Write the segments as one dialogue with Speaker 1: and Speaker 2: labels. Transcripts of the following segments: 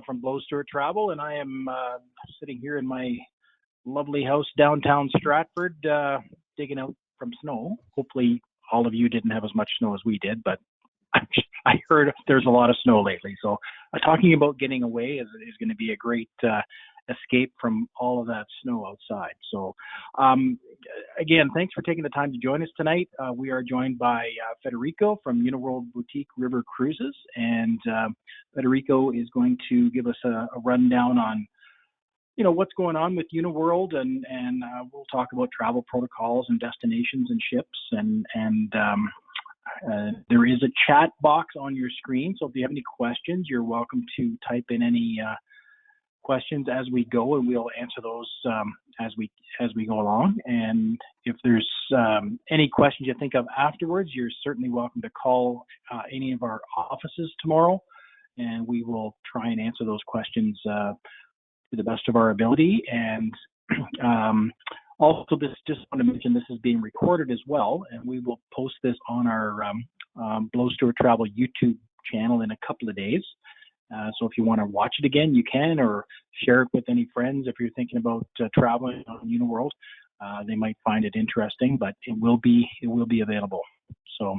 Speaker 1: from Stewart Travel, and I am sitting here in my lovely house downtown Stratford, digging out from snow. Hopefully, all of you didn't have as much snow as we did, but I heard there's a lot of snow lately. So talking about getting away is going to be a great escape from all of that snow outside. So again, thanks for taking the time to join us tonight. We are joined by Federico from Uniworld Boutique River Cruises, and Federico is going to give us a rundown on what's going on with Uniworld, and we'll talk about travel protocols and destinations and ships, and there is a chat box on your screen, so if you have any questions, you're welcome to type in any questions as we go, and we'll answer those as we go along. And if there's any questions you think of afterwards, you're certainly welcome to call any of our offices tomorrow, and we will try and answer those questions to the best of our ability. And also, just want to mention this is being recorded as well, and we will post this on our Stewart Travel YouTube channel in a couple of days. So if you want to watch it again, you can, or share it with any friends if you're thinking about traveling on Uniworld. They might find it interesting, but it will be available. So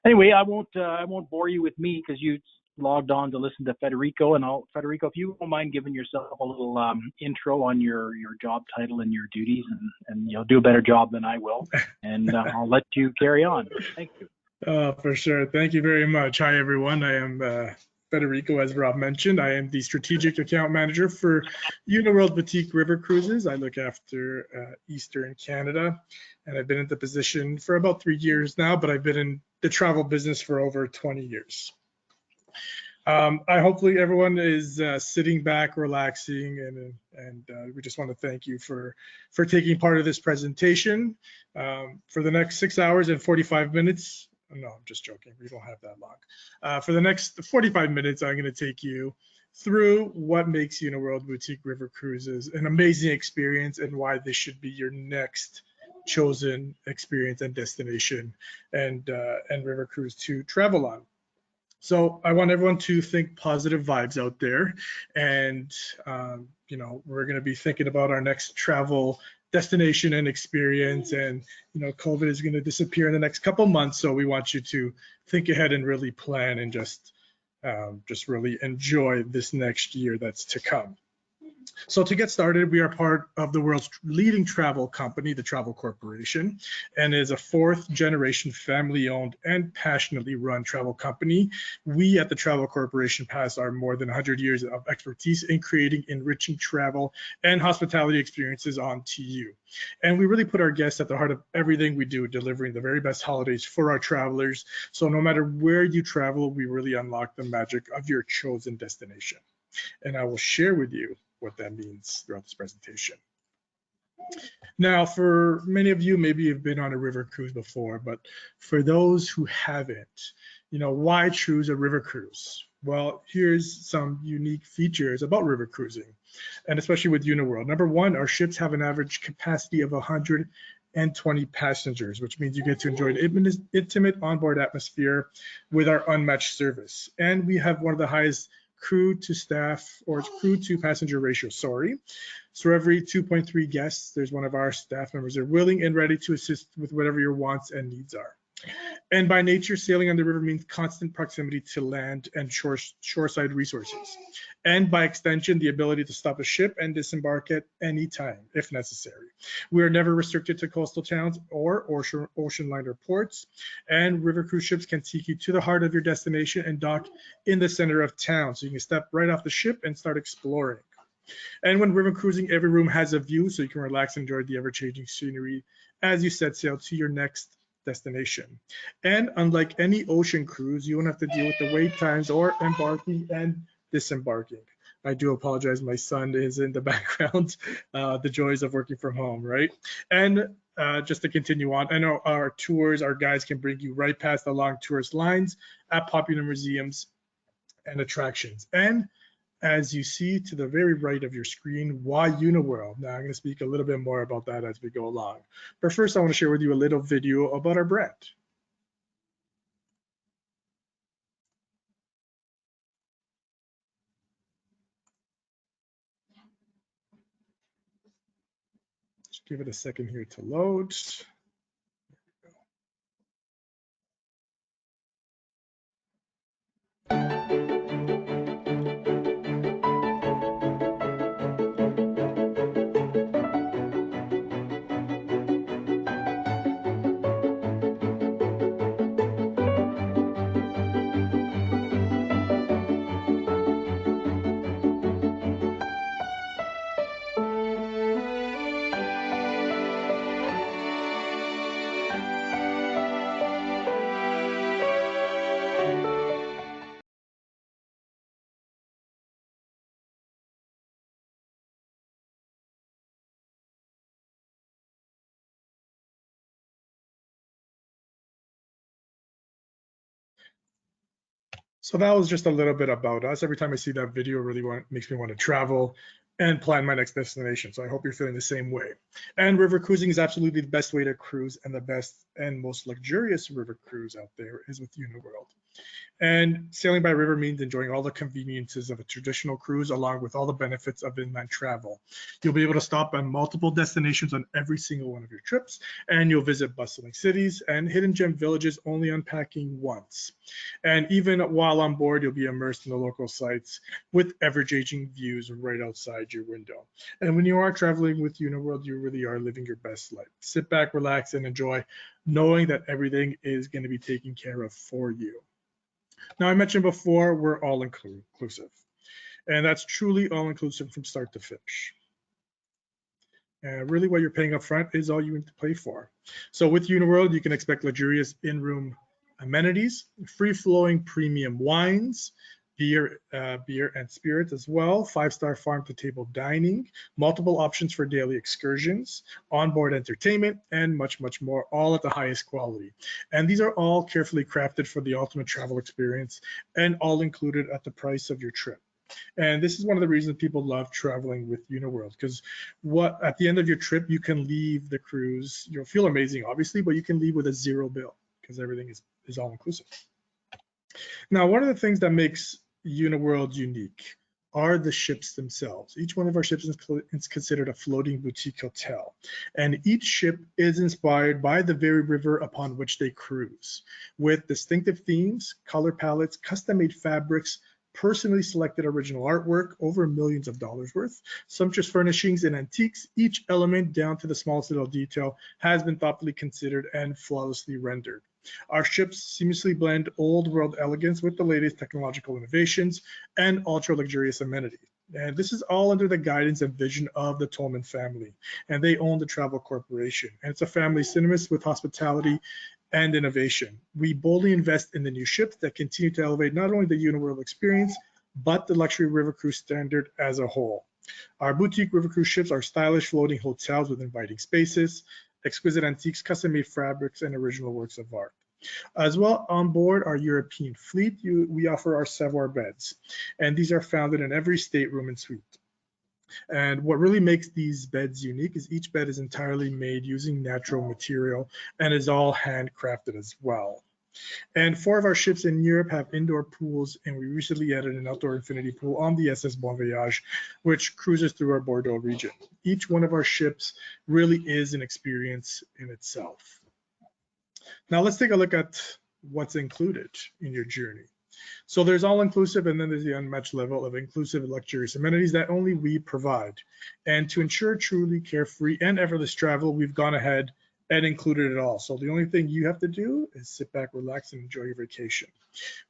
Speaker 1: anyway, I won't bore you with me because you logged on to listen to Federico, and Federico, if you don't mind giving yourself a little intro on your job title and your duties, and you'll do a better job than I will, and I'll let you carry on. Thank you.
Speaker 2: For sure. Thank you very much. Hi, everyone. I am Federico, as Rob mentioned. I am the strategic account manager for Uniworld Boutique River Cruises. I look after Eastern Canada, and I've been in the position for about 3 years now, but I've been in the travel business for over 20 years. Hopefully everyone is sitting back, relaxing, and we just want to thank you for taking part of this presentation. For the next 6 hours and 45 minutes, no, I'm just joking, we don't have that long. For the next 45 minutes, I'm going to take you through what makes Uniworld Boutique River Cruises an amazing experience and why this should be your next chosen experience and destination and river cruise to travel on. So I want everyone to think positive vibes out there, and we're going to be thinking about our next travel destination and experience, and COVID is going to disappear in the next couple months, so we want you to think ahead and really plan and just really enjoy this next year that's to come. So to get started, we are part of the world's leading travel company, the Travel Corporation, and is a fourth-generation family-owned and passionately run travel company. We at the Travel Corporation pass our more than 100 years of expertise in creating enriching travel and hospitality experiences on to you. And we really put our guests at the heart of everything we do, delivering the very best holidays for our travelers. So no matter where you travel, we really unlock the magic of your chosen destination. And I will share with you what that means throughout this presentation. Now, for many of you, maybe you've been on a river cruise before, but for those who haven't, why choose a river cruise? Well, here's some unique features about river cruising, and especially with Uniworld. Number one, our ships have an average capacity of 120 passengers, which means you get to enjoy an intimate onboard atmosphere with our unmatched service. And we have one of the highest crew to passenger ratio, So for every 2.3 guests, there's one of our staff members that are willing and ready to assist with whatever your wants and needs are. And by nature, sailing on the river means constant proximity to land and shoreside resources. And by extension, the ability to stop a ship and disembark at any time, if necessary. We are never restricted to coastal towns or ocean liner ports. And river cruise ships can take you to the heart of your destination and dock in the center of town. So you can step right off the ship and start exploring. And when river cruising, every room has a view, so you can relax and enjoy the ever-changing scenery as you set sail to your next destination. And unlike any ocean cruise, you won't have to deal with the wait times or embarking and disembarking. I do apologize, my son is in the background, the joys of working from home, right? And just to continue on, I know our tours, our guides can bring you right past the long tourist lines at popular museums and attractions. And as you see to the very right of your screen, why Uniworld? Now I'm going to speak a little bit more about that as we go along. But first, I want to share with you a little video about our brand. give it a second here to load. So that was just a little bit about us. Every time I see that video, it really makes me want to travel and plan my next destination. So I hope you're feeling the same way. And river cruising is absolutely the best way to cruise, and the best and most luxurious river cruise out there is with Uniworld. And sailing by river means enjoying all the conveniences of a traditional cruise along with all the benefits of inland travel. You'll be able to stop on multiple destinations on every single one of your trips, and you'll visit bustling cities and hidden gem villages only unpacking once. And even while on board, you'll be immersed in the local sites with ever-changing views right outside your window. And when you are traveling with Uniworld, you really are living your best life. Sit back, relax, and enjoy, knowing that everything is going to be taken care of for you. Now, I mentioned before, we're all inclusive, and that's truly all inclusive from start to finish. And really what you're paying up front is all you need to pay for. So with Uniworld, you can expect luxurious in-room amenities, free-flowing premium wines, beer and spirits as well, 5-star farm-to-table dining, multiple options for daily excursions, onboard entertainment, and much, much more, all at the highest quality. And these are all carefully crafted for the ultimate travel experience and all included at the price of your trip. And this is one of the reasons people love traveling with Uniworld, because at the end of your trip, you can leave the cruise, you'll feel amazing, obviously, but you can leave with a zero bill because everything is all inclusive. Now, one of the things that makes Uniworld unique are the ships themselves. Each one of our ships is considered a floating boutique hotel, and each ship is inspired by the very river upon which they cruise, with distinctive themes, color palettes, custom-made fabrics, personally selected original artwork, over millions of dollars worth, sumptuous furnishings and antiques. Each element, down to the smallest little detail, has been thoughtfully considered and flawlessly rendered. Our ships seamlessly blend old world elegance with the latest technological innovations and ultra luxurious amenities. And this is all under the guidance and vision of the Tolman family. And they own the Travel Corporation. And it's a family synonymous with hospitality and innovation. We boldly invest in the new ships that continue to elevate not only the Uniworld experience, but the luxury river cruise standard as a whole. Our boutique river cruise ships are stylish floating hotels with inviting spaces, exquisite antiques, custom-made fabrics, and original works of art. As well, on board our European fleet, we offer our Savoir beds, and these are found in every stateroom and suite. And what really makes these beds unique is each bed is entirely made using natural material and is all handcrafted as well. And 4 of our ships in Europe have indoor pools, and we recently added an outdoor infinity pool on the SS Bon Voyage, which cruises through our Bordeaux region. Each one of our ships really is an experience in itself. Now let's take a look at what's included in your journey. So there's all-inclusive, and then there's the unmatched level of inclusive and luxurious amenities that only we provide. And to ensure truly carefree and effortless travel, we've gone ahead and included it all. So the only thing you have to do is sit back, relax, and enjoy your vacation.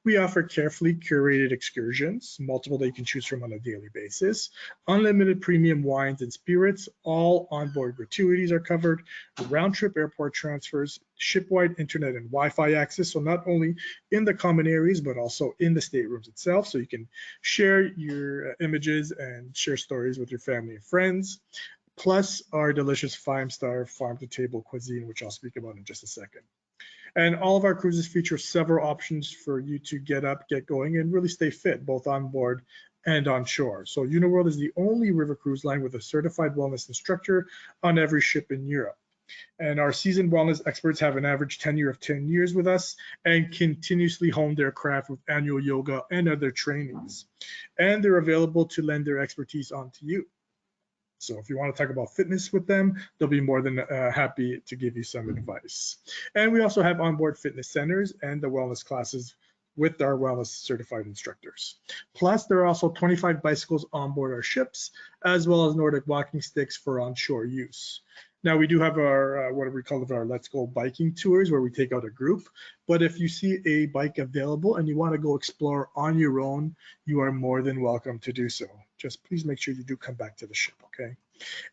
Speaker 2: We offer carefully curated excursions, multiple that you can choose from on a daily basis, unlimited premium wines and spirits, all onboard gratuities are covered, round-trip airport transfers, ship-wide internet and Wi-Fi access, so not only in the common areas, but also in the staterooms itself, so you can share your images and share stories with your family and friends, plus our delicious 5-star farm-to-table cuisine, which I'll speak about in just a second. And all of our cruises feature several options for you to get up, get going, and really stay fit, both on board and on shore. So Uniworld is the only river cruise line with a certified wellness instructor on every ship in Europe. And our seasoned wellness experts have an average tenure of 10 years with us and continuously hone their craft with annual yoga and other trainings. And they're available to lend their expertise on to you. So if you want to talk about fitness with them, they'll be more than happy to give you some advice. And we also have onboard fitness centers and the wellness classes with our wellness certified instructors. Plus, there are also 25 bicycles on board our ships, as well as Nordic walking sticks for onshore use. Now, we do have our, what we call our Let's Go biking tours where we take out a group. But if you see a bike available and you want to go explore on your own, you are more than welcome to do so. Just please make sure you do come back to the ship, okay?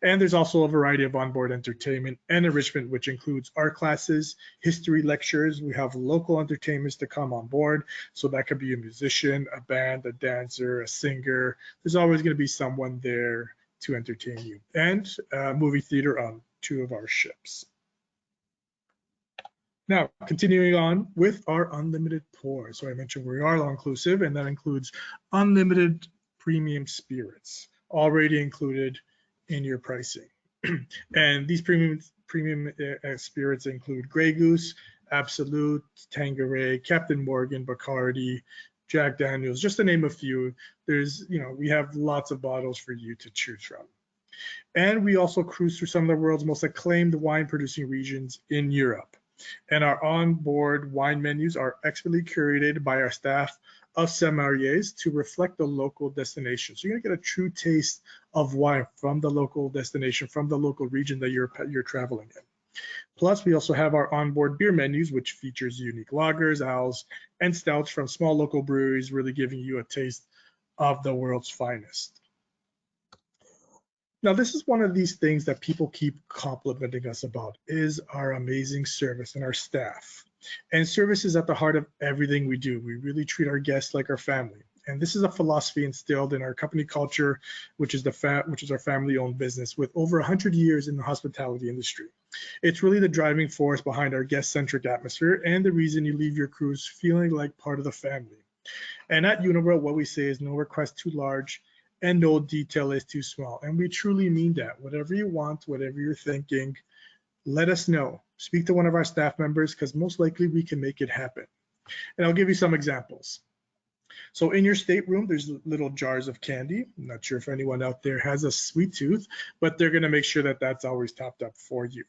Speaker 2: And there's also a variety of onboard entertainment and enrichment, which includes art classes, history lectures. We have local entertainments to come on board. So that could be a musician, a band, a dancer, a singer. There's always going to be someone there to entertain you. And movie theater on 2 of our ships. Now, continuing on with our unlimited pour. So I mentioned we are all-inclusive, and that includes unlimited premium spirits, already included in your pricing. And these premium spirits include Grey Goose, Absolute, Tanqueray, Captain Morgan, Bacardi, Jack Daniels, just to name a few. There's, we have lots of bottles for you to choose from. And we also cruise through some of the world's most acclaimed wine producing regions in Europe. And our onboard wine menus are expertly curated by our staff of sommeliers to reflect the local destination. So you're gonna get a true taste of wine from the local destination, from the local region that you're traveling in. Plus, we also have our onboard beer menus, which features unique lagers, ales, and stouts from small local breweries, really giving you a taste of the world's finest. Now, this is one of these things that people keep complimenting us about, is our amazing service and our staff. And service is at the heart of everything we do. We really treat our guests like our family. And this is a philosophy instilled in our company culture, which is our family-owned business with over 100 years in the hospitality industry. It's really the driving force behind our guest-centric atmosphere and the reason you leave your cruise feeling like part of the family. And at Uniworld, what we say is no request too large, and no detail is too small. And we truly mean that. Whatever you want, whatever you're thinking, let us know. Speak to one of our staff members because most likely we can make it happen. And I'll give you some examples. So in your stateroom, there's little jars of candy. I'm not sure if anyone out there has a sweet tooth, but they're going to make sure that that's always topped up for you.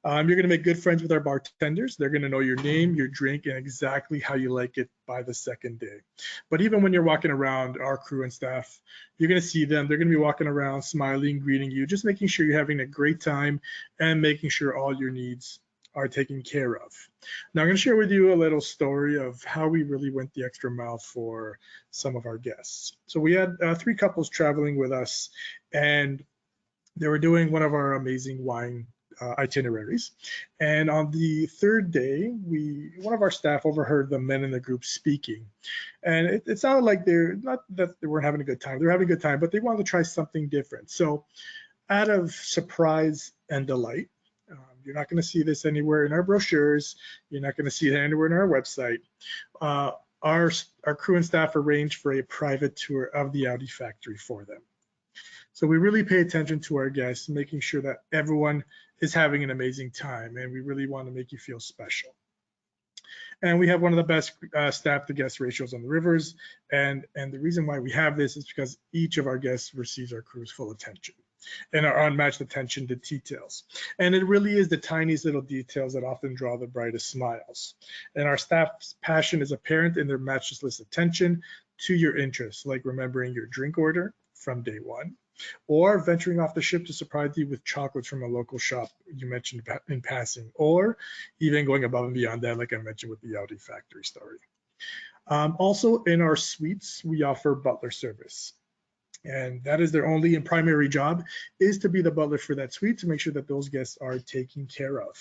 Speaker 2: You're going to make good friends with our bartenders. They're going to know your name, your drink, and exactly how you like it by the second day. But even when you're walking around, our crew and staff, you're going to see them. They're going to be walking around, smiling, greeting you, just making sure you're having a great time and making sure all your needs are taken care of. Now, I'm going to share with you a little story of how we really went the extra mile for some of our guests. So we had 3 couples traveling with us, and they were doing one of our amazing wine itineraries. And on the 3rd day, one of our staff overheard the men in the group speaking. And it sounded like not that they weren't having a good time. They were having a good time, but they wanted to try something different. So out of surprise and delight, you're not going to see this anywhere in our brochures. You're not going to see it anywhere in our website. Our crew and staff arranged for a private tour of the Audi factory for them. So we really pay attention to our guests, making sure that everyone is having an amazing time, and we really want to make you feel special. And we have one of the best staff to guest ratios on the rivers, and the reason why we have this is because each of our guests receives our crew's full attention and our unmatched attention to details. And it really is the tiniest little details that often draw the brightest smiles. And our staff's passion is apparent in their matchless attention to your interests, like remembering your drink order from day one, or venturing off the ship to surprise you with chocolates from a local shop you mentioned in passing, or even going above and beyond that, like I mentioned with the Audi factory story. Also in our suites, we offer butler service. And that is their only and primary job, is to be the butler for that suite, to make sure that those guests are taken care of.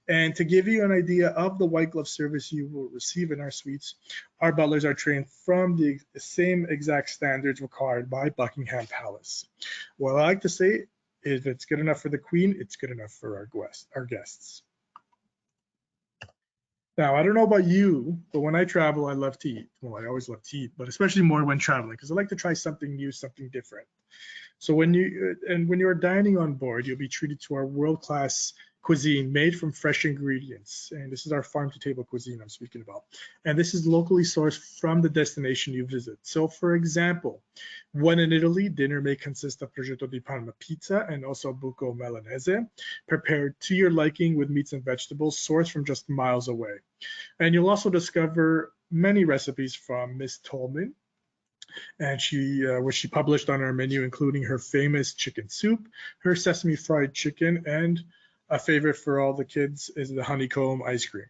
Speaker 2: And to give you an idea of the white glove service you will receive in our suites, our butlers are trained from the same exact standards required by Buckingham Palace. What I like to say, if it's good enough for the Queen, it's good enough for our guests. Now, I don't know about you, but when I travel, I love to eat. Well, I always love to eat, but especially more when traveling, because I like to try something new, something different. So when you're dining on board, you'll be treated to our world-class cuisine made from fresh ingredients. And this is our farm to table cuisine I'm speaking about. And this is locally sourced from the destination you visit. So for example, when in Italy, dinner may consist of prosciutto di Parma pizza and also buco milanese, prepared to your liking with meats and vegetables sourced from just miles away. And you'll also discover many recipes from Miss Tolman, and which she published on our menu, including her famous chicken soup, her sesame fried chicken, and a favorite for all the kids is the honeycomb ice cream.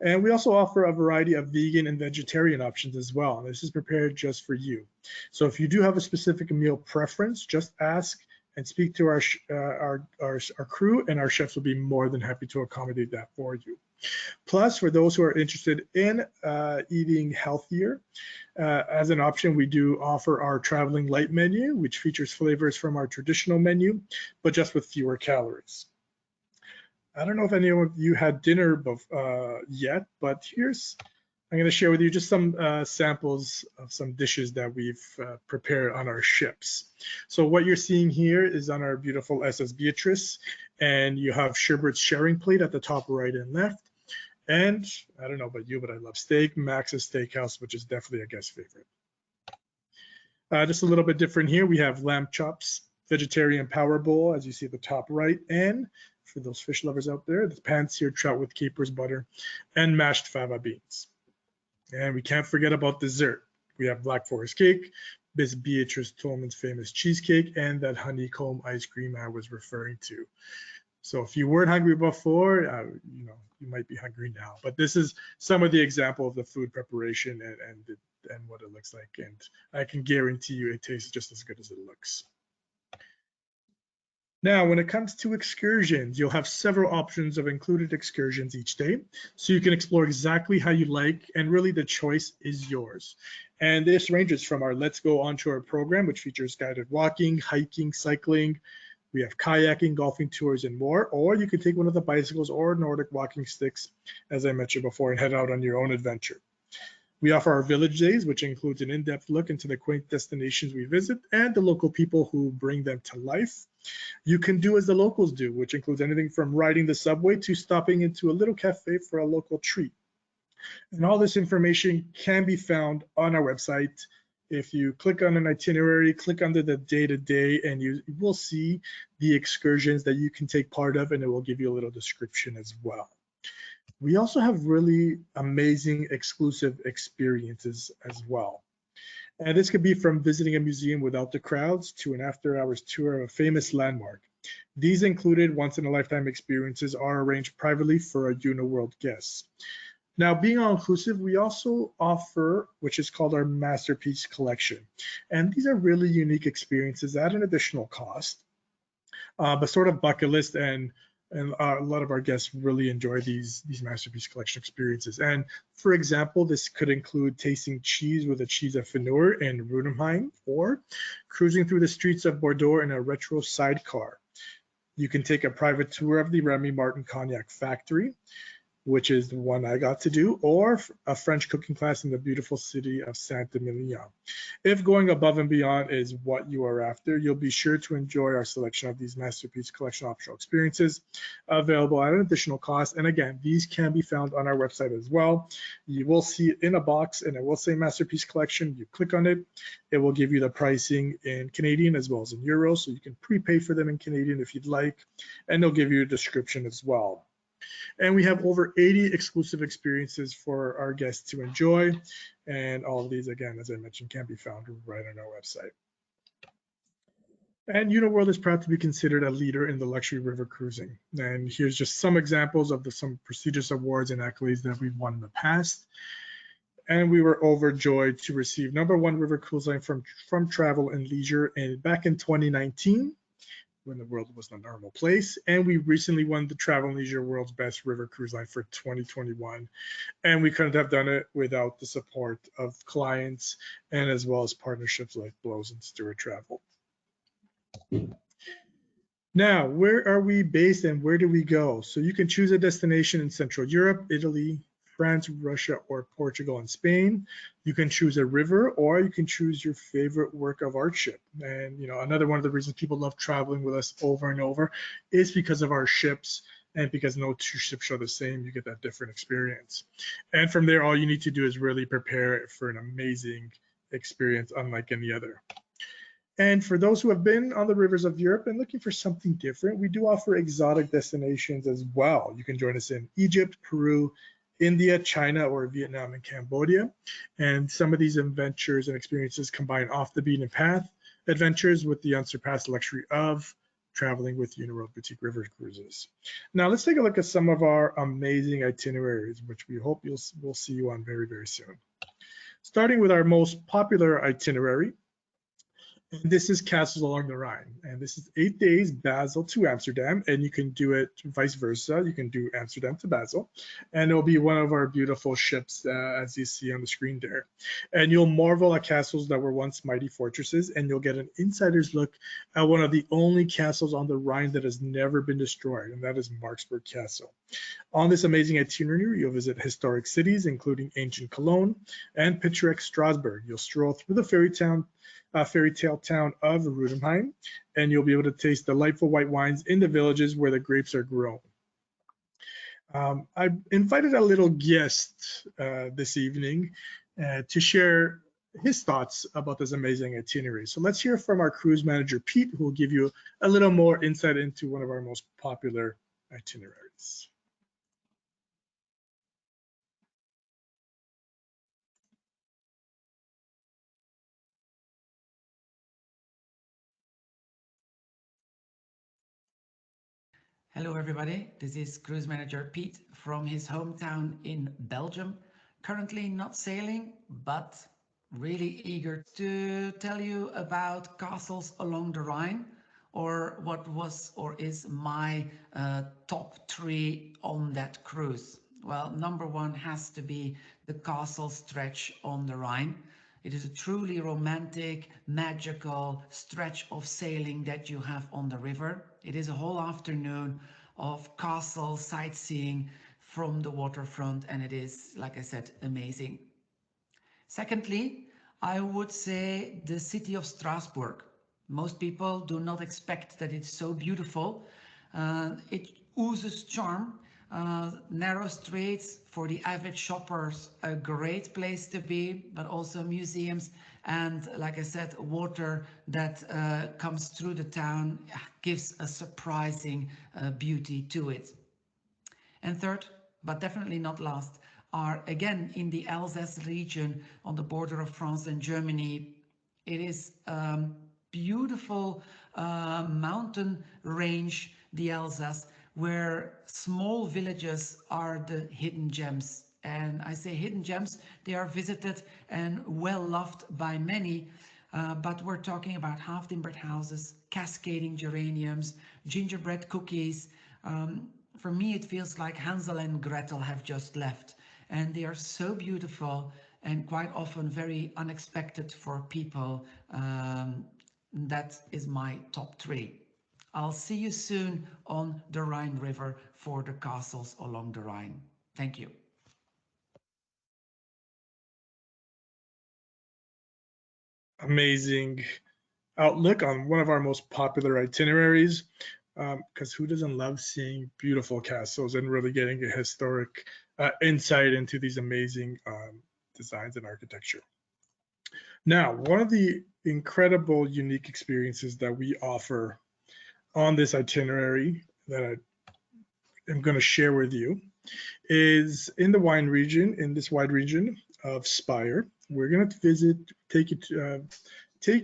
Speaker 2: And we also offer a variety of vegan and vegetarian options as well. This is prepared just for you. So if you do have a specific meal preference, just ask and speak to our crew, and our chefs will be more than happy to accommodate that for you. Plus, for those who are interested in eating healthier, as an option, we do offer our traveling light menu, which features flavors from our traditional menu, but just with fewer calories. I don't know if any of you had dinner yet, but I'm going to share with you just some samples of some dishes that we've prepared on our ships. So what you're seeing here is on our beautiful SS Beatrice, and you have Sherbert's sharing plate at the top right and left. And I don't know about you, but I love steak, Max's Steakhouse, which is definitely a guest favorite. Just a little bit different here. We have lamb chops, vegetarian power bowl, as you see at the top right, and for those fish lovers out there, the pan-seared trout with capers, butter, and mashed fava beans. And we can't forget about dessert. We have Black Forest cake, Miss Beatrice Tolman's famous cheesecake, and that honeycomb ice cream I was referring to. So if you weren't hungry before, you might be hungry now. But this is some of the example of the food preparation and what it looks like. And I can guarantee you it tastes just as good as it looks. Now, when it comes to excursions, you'll have several options of included excursions each day, so you can explore exactly how you like, and really the choice is yours. And this ranges from our Let's Go Onshore program, which features guided walking, hiking, cycling. We have kayaking, golfing tours, and more. Or you can take one of the bicycles or Nordic walking sticks, as I mentioned before, and head out on your own adventure. We offer our village days, which includes an in-depth look into the quaint destinations we visit and the local people who bring them to life. You can do as the locals do, which includes anything from riding the subway to stopping into a little cafe for a local treat. And all this information can be found on our website. If you click on an itinerary, click under the day-to-day, and you will see the excursions that you can take part of, and it will give you a little description as well. We also have really amazing exclusive experiences as well. And this could be from visiting a museum without the crowds to an after-hours tour of a famous landmark. These included once-in-a-lifetime experiences are arranged privately for our Uniworld guests. Now, being all-inclusive, we also offer, which is called our Masterpiece Collection. And these are really unique experiences at an additional cost, but sort of bucket list, and a lot of our guests really enjoy these Masterpiece Collection experiences. And for example, this could include tasting cheese with a cheese affineur in Rhine, or cruising through the streets of Bordeaux in a retro sidecar. You can take a private tour of the Remy Martin Cognac Factory, which is the one I got to do, or a French cooking class in the beautiful city of Saint-Emilion. If going above and beyond is what you are after, you'll be sure to enjoy our selection of these Masterpiece Collection optional experiences available at an additional cost. And again, these can be found on our website as well. You will see it in a box, and it will say Masterpiece Collection. You click on it, it will give you the pricing in Canadian as well as in euros, so you can prepay for them in Canadian if you'd like, and they'll give you a description as well. And we have over 80 exclusive experiences for our guests to enjoy. And all of these, again, as I mentioned, can be found right on our website. And Uniworld is proud to be considered a leader in the luxury river cruising. And here's just some examples of some prestigious awards and accolades that we've won in the past. And we were overjoyed to receive #1 river cruise line from Travel and Leisure back in 2019. When the world was a normal place. And we recently won the Travel and Leisure World's Best River Cruise Line for 2021. And we couldn't have done it without the support of clients and as well as partnerships like Blows and Stewart Travel. Now, where are we based and where do we go? So you can choose a destination in Central Europe, Italy, France, Russia, or Portugal and Spain. You can choose a river, or you can choose your favorite work of art ship. And another one of the reasons people love traveling with us over and over is because of our ships And because no two ships are the same, you get that different experience. And from there, all you need to do is really prepare for an amazing experience unlike any other. And for those who have been on the rivers of Europe and looking for something different, we do offer exotic destinations as well. You can join us in Egypt, Peru, India, China, or Vietnam and Cambodia. And some of these adventures and experiences combine off the beaten path adventures with the unsurpassed luxury of traveling with Uniworld Boutique River Cruises. Now let's take a look at some of our amazing itineraries, which we hope we'll see you on very, very soon. Starting with our most popular itinerary, and this is Castles Along the Rhine. And this is 8 days, Basel to Amsterdam. And you can do it vice versa. You can do Amsterdam to Basel. And it'll be one of our beautiful ships, as you see on the screen there. And you'll marvel at castles that were once mighty fortresses. And you'll get an insider's look at one of the only castles on the Rhine that has never been destroyed. And that is Marksburg Castle. On this amazing itinerary, you'll visit historic cities, including ancient Cologne and picturesque Strasbourg. You'll stroll through the fairy tale town of Rhine, and you'll be able to taste delightful white wines in the villages where the grapes are grown. I invited a little guest this evening to share his thoughts about this amazing itinerary. So let's hear from our cruise manager, Pete, who will give you a little more insight into one of our most popular itineraries.
Speaker 3: Hello everybody, this is Cruise Manager Pete from his hometown in Belgium. Currently not sailing, but really eager to tell you about castles along the Rhine, or what was or is my top 3 on that cruise. Well, number 1 has to be the castle stretch on the Rhine. It is a truly romantic, magical stretch of sailing that you have on the river. It is a whole afternoon of castle sightseeing from the waterfront, and it is, like I said, amazing. Secondly, I would say the city of Strasbourg. Most people do not expect that it's so beautiful. It oozes charm. Narrow streets for the avid shoppers, a great place to be, but also museums and, like I said, water that comes through the town gives a surprising beauty to it. And third, but definitely not last, are again in the Alsace region on the border of France and Germany. It is beautiful mountain range, the Alsace, where small villages are the hidden gems. And I say hidden gems, they are visited and well loved by many, but we're talking about half-timbered houses, cascading geraniums, gingerbread cookies. For me, it feels like Hansel and Gretel have just left, and they are so beautiful and quite often very unexpected for people. That is my top 3. I'll see you soon on the Rhine River for the castles along the Rhine. Thank you.
Speaker 2: Amazing outlook on one of our most popular itineraries, because who doesn't love seeing beautiful castles and really getting a historic insight into these amazing designs and architecture. Now, one of the incredible unique experiences that we offer on this itinerary that I am going to share with you is in the wine region, in this wide region of Spire. We're going to take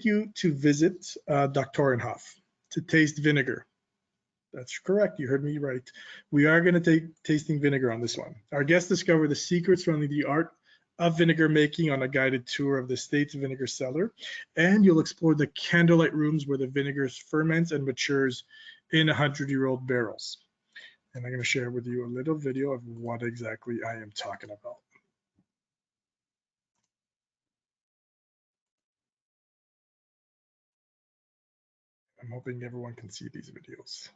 Speaker 2: you to visit Doctorenhof to taste vinegar. That's correct. You heard me right. We are going to take tasting vinegar on this one. Our guests discover the secrets surrounding the art of vinegar making on a guided tour of the state's vinegar cellar, and you'll explore the candlelight rooms where the vinegar ferments and matures in 100-year-old barrels. And I'm going to share with you a little video of what exactly I am talking about. I'm hoping everyone can see these videos.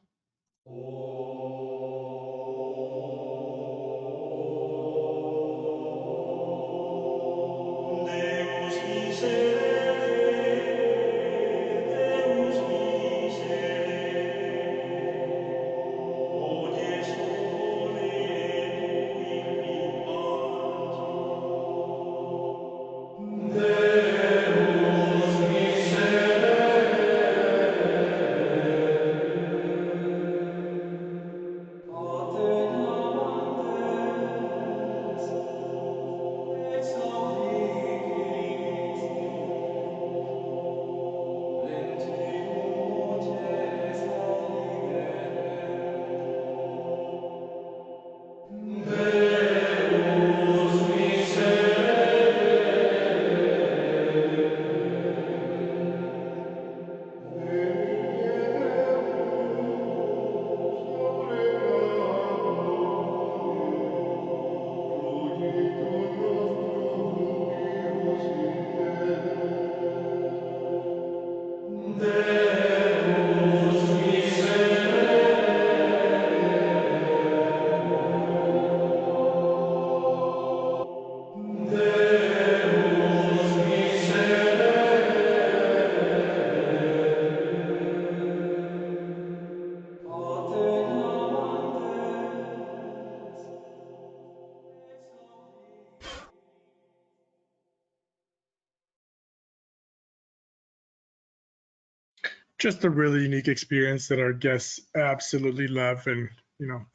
Speaker 2: Just a really unique experience that our guests absolutely love, and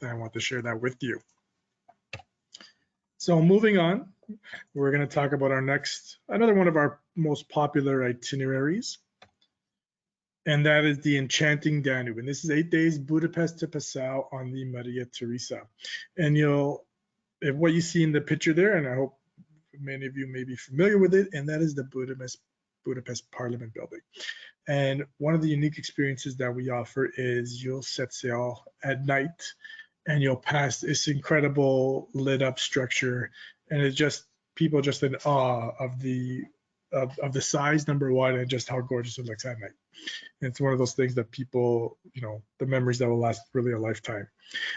Speaker 2: I want to share that with you. So moving on, we're going to talk about another one of our most popular itineraries, and that is the Enchanting Danube. And this is 8 days, Budapest to Passau on the Maria Teresa. And what you see in the picture there, and I hope many of you may be familiar with it, and that is the Budapest Parliament building. And one of the unique experiences that we offer is you'll set sail at night and you'll pass this incredible lit up structure, and it's just people just in awe of the size, number one, and just how gorgeous it looks at night. And it's one of those things that people, the memories that will last really a lifetime.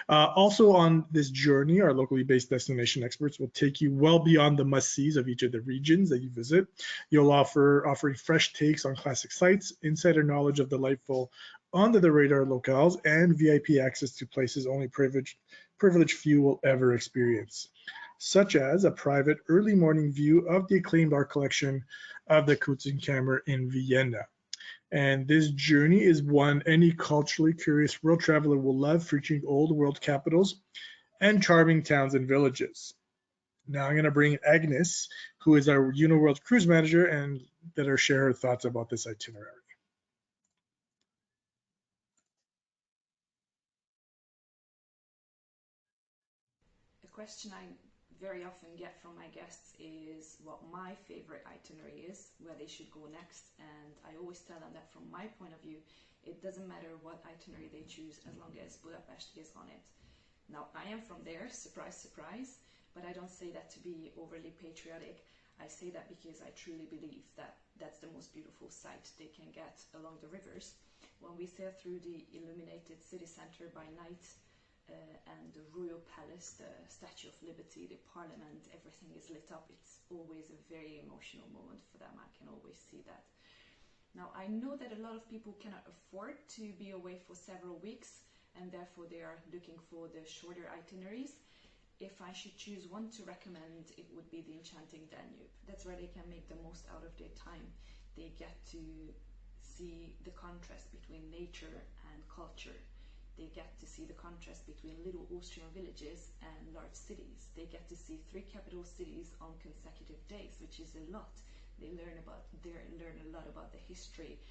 Speaker 2: Also on this journey, our locally based destination experts will take you well beyond the must-sees of each of the regions that you visit. You'll offering fresh takes on classic sites, insider knowledge of delightful under the radar locales, and VIP access to places only privileged few will ever experience, such as a private early morning view of the acclaimed art collection of the Kutzenkammer in Vienna. And this journey is one any culturally curious world traveler will love, featuring old world capitals and charming towns and villages. Now I'm going to bring Agnes, who is our Uniworld cruise manager, and let her share her thoughts about this itinerary.
Speaker 4: A question I very often get from my guests is what my favorite itinerary is, where they should go next, and I always tell them that from my point of view, it doesn't matter what itinerary they choose as long as Budapest is on it. Now, I am from there, surprise, surprise, but I don't say that to be overly patriotic. I say that because I truly believe that that's the most beautiful sight they can get along the rivers. When we sail through the illuminated city center by night, and the Royal Palace, the Statue of Liberty, the Parliament, everything is lit up. It's always a very emotional moment for them. I can always see that. Now, I know that a lot of people cannot afford to be away for several weeks, and therefore they are looking for the shorter itineraries. If I should choose one to recommend, it would be the Enchanting Danube. That's where they can make the most out of their time. They get to see the contrast between nature and culture. They get to see the contrast between little Austrian villages and large cities. They get to see 3 capital cities on consecutive days, which is a lot. They learn a lot about the history,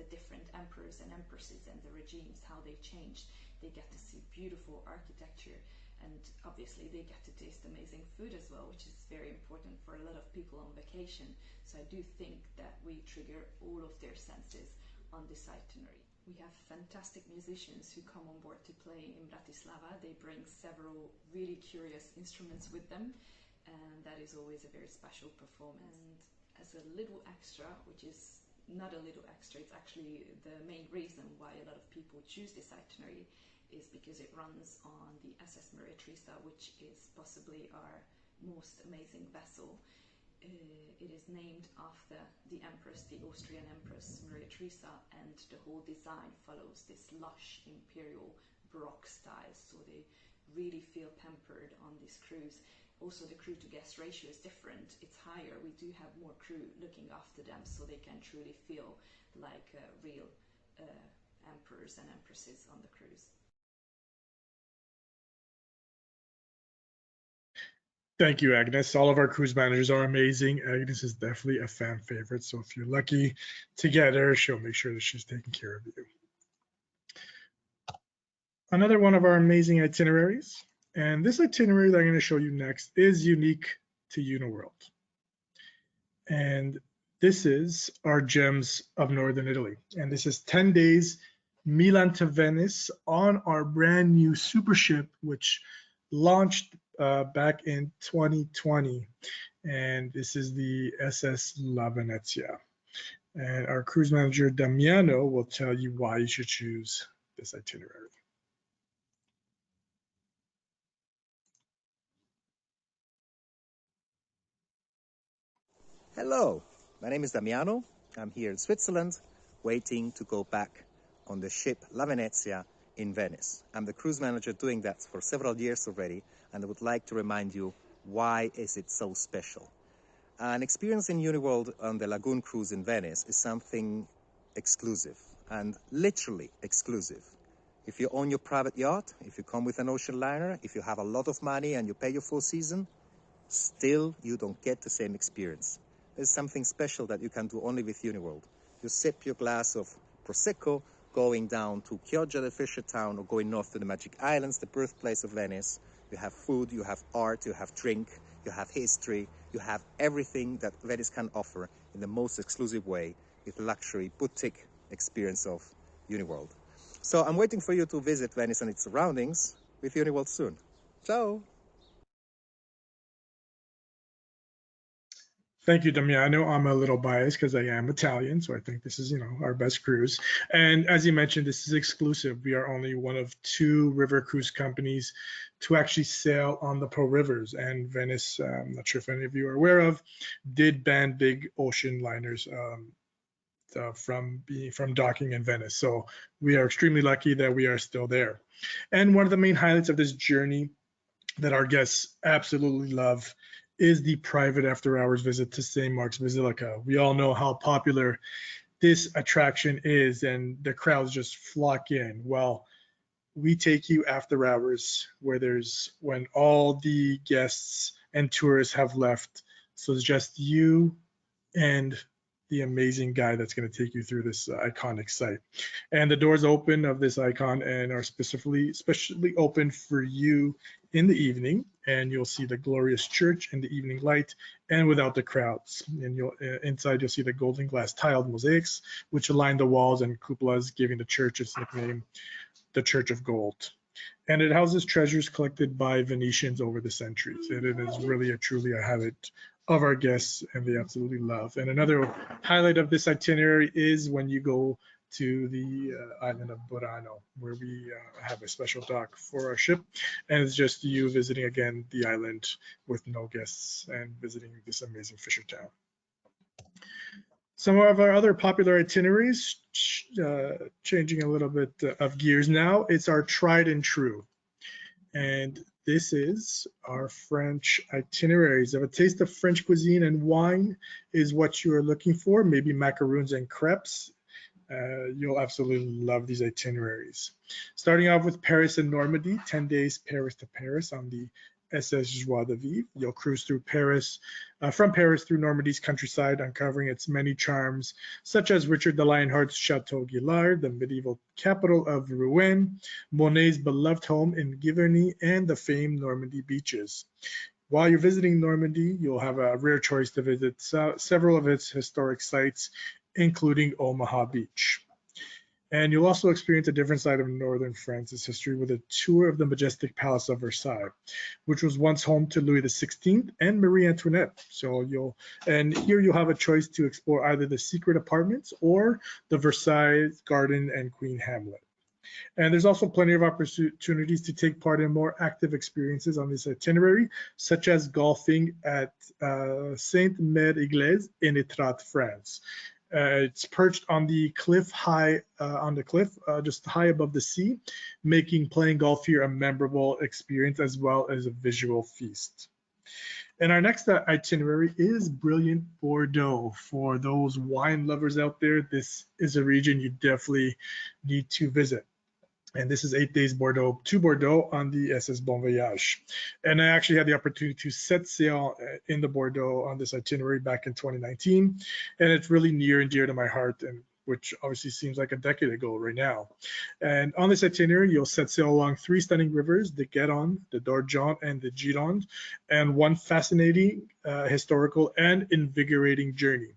Speaker 4: the different emperors and empresses and the regimes, how they changed. They get to see beautiful architecture, and obviously they get to taste amazing food as well, which is very important for a lot of people on vacation. So I do think that we trigger all of their senses on this itinerary. We have fantastic musicians who come on board to play in Bratislava. They bring several really curious instruments with them, and that is always a very special performance. And as a little extra, which is not a little extra, it's actually the main reason why a lot of people choose this itinerary, is because it runs on the SS Maria Teresa, which is possibly our most amazing vessel. It is named after the Empress, the Austrian Empress Maria Teresa, and the whole design follows this lush imperial Baroque style, so they really feel pampered on this cruise. Also, the crew to guest ratio is different. It's higher. We do have more crew looking after them, so they can truly feel like real emperors and empresses on the cruise.
Speaker 2: Thank you, Agnes. All of our cruise managers are amazing. Agnes is definitely a fan favorite. So if you're lucky to get her, she'll make sure that she's taking care of you. Another one of our amazing itineraries. And this itinerary that I'm going to show you next is unique to Uniworld. And this is our Gems of Northern Italy. And this is 10 days, Milan to Venice on our brand new super ship, which launched back in 2020, and this is the SS La Venezia. And our cruise manager, Damiano, will tell you why you should choose this itinerary.
Speaker 5: Hello, my name is Damiano. I'm here in Switzerland, waiting to go back on the ship La Venezia in Venice. I'm the cruise manager doing that for several years already, and I would like to remind you, why is it so special? An experience in Uniworld on the Lagoon cruise in Venice is something exclusive, and literally exclusive. If you own your private yacht, if you come with an ocean liner, if you have a lot of money and you pay your full season, still you don't get the same experience. There's something special that you can do only with Uniworld. You sip your glass of Prosecco, going down to Chioggia, the fisher town, or going north to the Magic Islands, the birthplace of Venice. You have food, you have art, you have drink, you have history, you have everything that Venice can offer in the most exclusive way with luxury boutique experience of Uniworld. So I'm waiting for you to visit Venice and its surroundings with Uniworld soon. Ciao!
Speaker 2: Thank you, Damiano. I'm a little biased because I am Italian, so I think this is, our best cruise. And as you mentioned, this is exclusive. We are only one of 2 river cruise companies to actually sail on the Po rivers. And Venice, I'm not sure if any of you are aware of, did ban big ocean liners from docking in Venice. So we are extremely lucky that we are still there. And one of the main highlights of this journey that our guests absolutely love is the private after-hours visit to St. Mark's Basilica. We all know how popular this attraction is, and the crowds just flock in. Well, we take you after hours when all the guests and tourists have left. So it's just you and the amazing guy that's going to take you through this iconic site. And the doors open of this icon and are specially open for you in the evening, and you'll see the glorious church in the evening light and without the crowds. And inside you'll see the golden glass tiled mosaics which align the walls and cupolas, giving the church its nickname, the Church of Gold. And it houses treasures collected by Venetians over the centuries. And it is really truly a highlight of our guests, and they absolutely love. And another highlight of this itinerary is when you go to the island of Burano, where we have a special dock for our ship, and it's just you visiting again the island with no guests and visiting this amazing fisher town. Some of our other popular itineraries, changing a little bit of gears now, it's our tried and true. And this is our French itineraries. If a taste of French cuisine and wine is what you are looking for, maybe macaroons and crepes, you'll absolutely love these itineraries. Starting off with Paris and Normandy, 10 days Paris to Paris on the SS Joie de Vivre. You'll cruise through Paris, from Paris through Normandy's countryside, uncovering its many charms, such as Richard the Lionheart's Chateau Guillard, the medieval capital of Rouen, Monet's beloved home in Giverny, and the famed Normandy beaches. While you're visiting Normandy, you'll have a rare choice to visit several of its historic sites, including Omaha Beach. And you'll also experience a different side of northern France's history with a tour of the majestic Palace of Versailles, which was once home to Louis XVI and Marie Antoinette. So here you'll have a choice to explore either the secret apartments or the Versailles Garden and Queen Hamlet. And there's also plenty of opportunities to take part in more active experiences on this itinerary, such as golfing at Sainte-Mère-Église in Étretat, France. It's perched on the cliff just high above the sea, making playing golf here a memorable experience as well as a visual feast. And our next itinerary is brilliant Bordeaux. For those wine lovers out there, this is a region you definitely need to visit. And this is 8 days Bordeaux to Bordeaux on the SS Bon Voyage. And I actually had the opportunity to set sail in the Bordeaux on this itinerary back in 2019. And it's really near and dear to my heart, and which obviously seems like a decade ago right now. And on this itinerary, you'll set sail along 3 stunning rivers, the Garonne, the Dordogne, and the Gironde, and one fascinating, historical, and invigorating journey.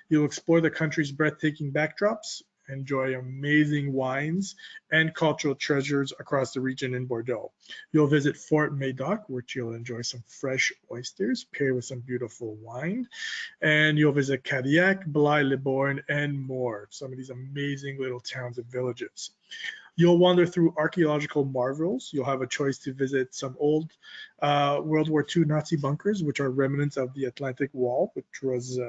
Speaker 2: You'll explore the country's breathtaking backdrops, enjoy amazing wines and cultural treasures across the region in Bordeaux. You'll visit Fort Médoc, which you'll enjoy some fresh oysters paired with some beautiful wine. And you'll visit Cadillac, Blaye, Libourne, and more. Some of these amazing little towns and villages. You'll wander through archaeological marvels. You'll have a choice to visit some old World War II Nazi bunkers, which are remnants of the Atlantic Wall, which was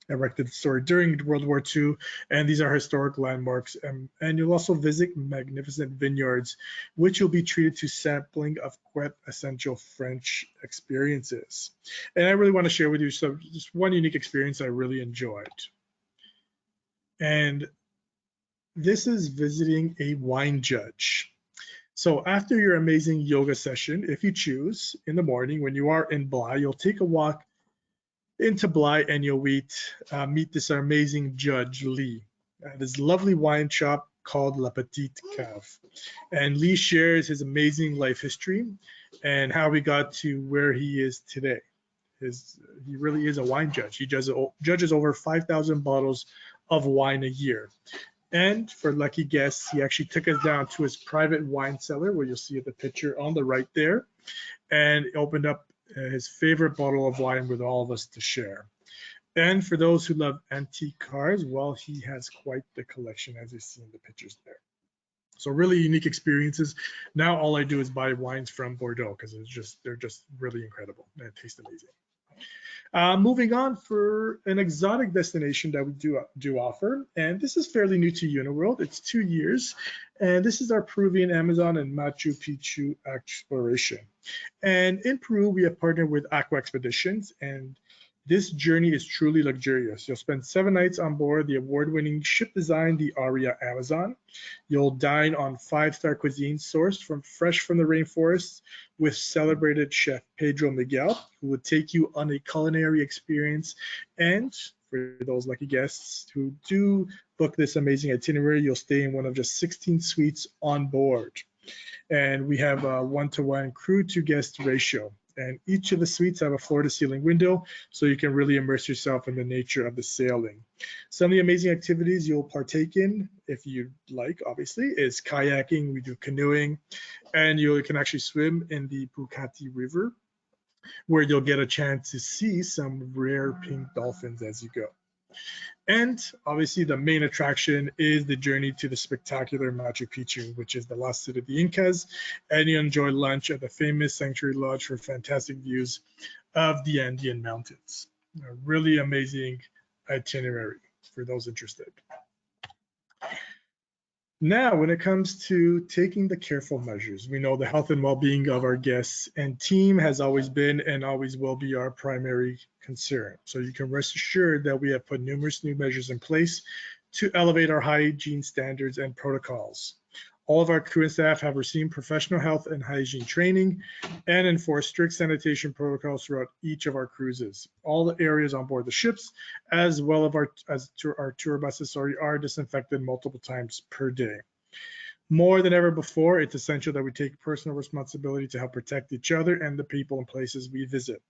Speaker 2: erected during World War II, and these are historic landmarks. And you'll also visit magnificent vineyards, which you'll be treated to sampling of quite essential French experiences. And I really want to share with you just one unique experience I really enjoyed. And this is visiting a wine judge. So after your amazing yoga session, if you choose, in the morning when you are in Blaye, you'll take a walk into Blaye and you'll meet this amazing judge, Lee, at his lovely wine shop called La Petite Cave. And Lee shares his amazing life history and how he got to where he is today. He really is a wine judge. He judges over 5,000 bottles of wine a year. And for lucky guests, he actually took us down to his private wine cellar, where you'll see the picture on the right there, and opened up his favorite bottle of wine with all of us to share. And for those who love antique cars, well, he has quite the collection, as you see in the pictures there. So really unique experiences. Now all I do is buy wines from Bordeaux because they're just really incredible. They taste amazing. Moving on for an exotic destination that we do offer, and this is fairly new to Uniworld. It's 2 years, and this is our Peruvian Amazon and Machu Picchu exploration. And in Peru, we have partnered with Aqua Expeditions, and this journey is truly luxurious. You'll spend 7 nights on board the award-winning ship design, the Aria Amazon. You'll dine on 5-star cuisine sourced fresh from the rainforest with celebrated chef Pedro Miguel, who will take you on a culinary experience. And for those lucky guests who do book this amazing itinerary, you'll stay in one of just 16 suites on board. And we have a 1-to-1 crew to guest ratio. And each of the suites have a floor-to-ceiling window, so you can really immerse yourself in the nature of the sailing. Some of the amazing activities you'll partake in, if you like, obviously, is kayaking. We do canoeing, and you can actually swim in the Bucati River, where you'll get a chance to see some rare pink dolphins as you go. And obviously the main attraction is the journey to the spectacular Machu Picchu, which is the lost city of the Incas, and you enjoy lunch at the famous Sanctuary Lodge for fantastic views of the Andean Mountains. A really amazing itinerary for those interested. Now, when it comes to taking the careful measures, we know the health and well-being of our guests and team has always been and always will be our primary concern. So you can rest assured that we have put numerous new measures in place to elevate our hygiene standards and protocols. All of our crew and staff have received professional health and hygiene training and enforce strict sanitation protocols throughout each of our cruises. All the areas on board the ships, as well as our tour buses, are disinfected multiple times per day. More than ever before, it's essential that we take personal responsibility to help protect each other and the people and places we visit.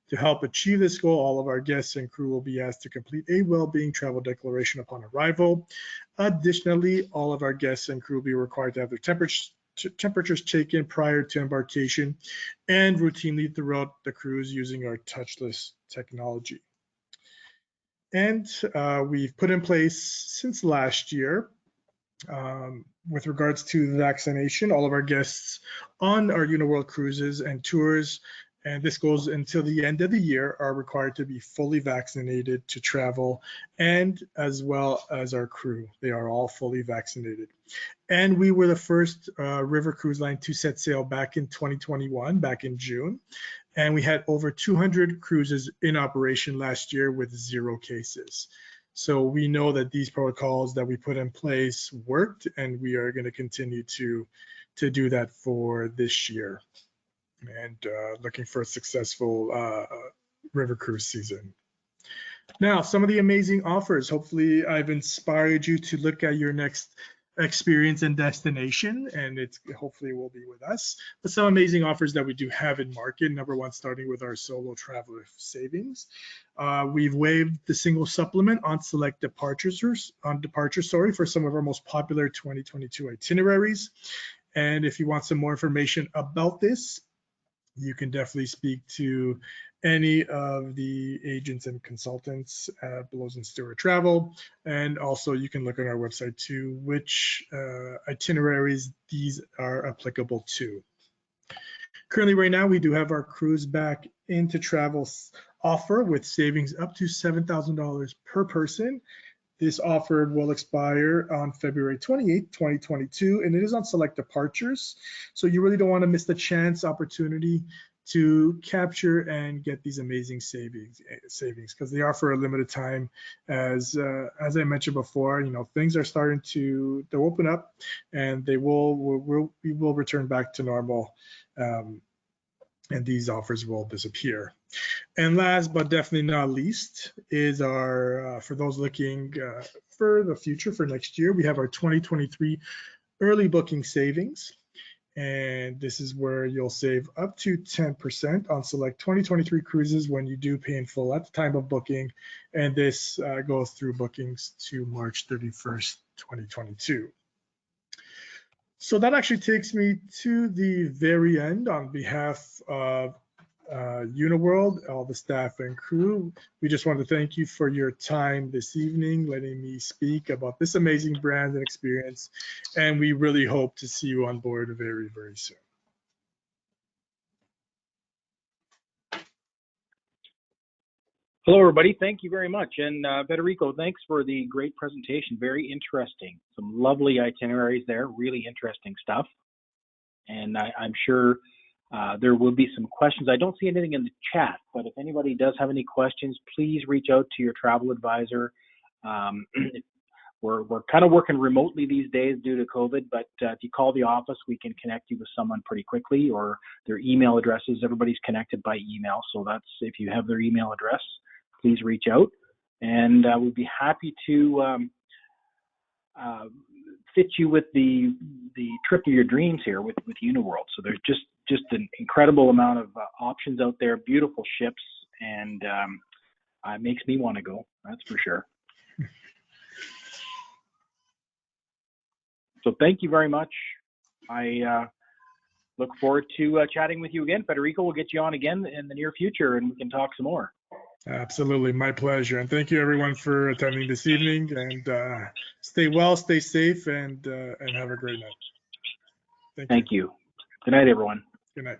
Speaker 2: To help achieve this goal, all of our guests and crew will be asked to complete a well-being travel declaration upon arrival. Additionally, all of our guests and crew will be required to have their temperatures taken prior to embarkation and routinely throughout the cruise using our touchless technology. And we've put in place since last year, with regards to vaccination, all of our guests on our Uniworld cruises and tours, and this goes until the end of the year, are required to be fully vaccinated to travel, and as well as our crew. They are all fully vaccinated. And we were the first river cruise line to set sail back in 2021, back in June. And we had over 200 cruises in operation last year with 0 cases. So we know that these protocols that we put in place worked, and we are going to continue to do that for this year. And looking for a successful river cruise season. Now, some of the amazing offers. Hopefully, I've inspired you to look at your next experience and destination, and it's hopefully will be with us. But some amazing offers that we do have in market. Number one, starting with our solo traveler savings. We've waived the single supplement on select departures for some of our most popular 2022 itineraries. And if you want some more information about this, you can definitely speak to any of the agents and consultants at Bellows and Stewart Travel. And also you can look on our website to which itineraries these are applicable to. Currently right now, we do have our cruise back into travel offer with savings up to $7,000 per person. This offer will expire on February 28th, 2022, and it is on select departures. So you really don't want to miss the opportunity to capture and get these amazing savings because they are for a limited time. As I mentioned before, things are starting to open up, and we will return back to normal, and these offers will disappear. And last but definitely not least is our, for those looking for the future for next year, we have our 2023 early booking savings. And this is where you'll save up to 10% on select 2023 cruises when you do pay in full at the time of booking. And this goes through bookings to March 31st, 2022. So that actually takes me to the very end. On behalf of Uniworld, all the staff and crew, we just want to thank you for your time this evening, letting me speak about this amazing brand and experience, and we really hope to see you on board very, very soon.
Speaker 1: Hello, everybody. Thank you very much. And Federico, thanks for the great presentation. Very interesting. Some lovely itineraries there. Really interesting stuff. And I'm sure there will be some questions. I don't see anything in the chat, but if anybody does have any questions, please reach out to your travel advisor. We're kind of working remotely these days due to COVID, but if you call the office, we can connect you with someone pretty quickly, or their email addresses. Everybody's connected by email, so that's, if you have their email address, please reach out, and we'd be happy to fit you with the trip of your dreams here with Uniworld. So there's just an incredible amount of options out there, beautiful ships, and it makes me want to go, that's for sure. So thank you very much. I look forward to chatting with you again. Federico, we'll get you on again in the near future, and we can talk some more.
Speaker 2: Absolutely, my pleasure. And thank you everyone for attending this evening, and stay well, stay safe, and have a great night.
Speaker 1: Thank you. Good night, everyone.
Speaker 2: Good night.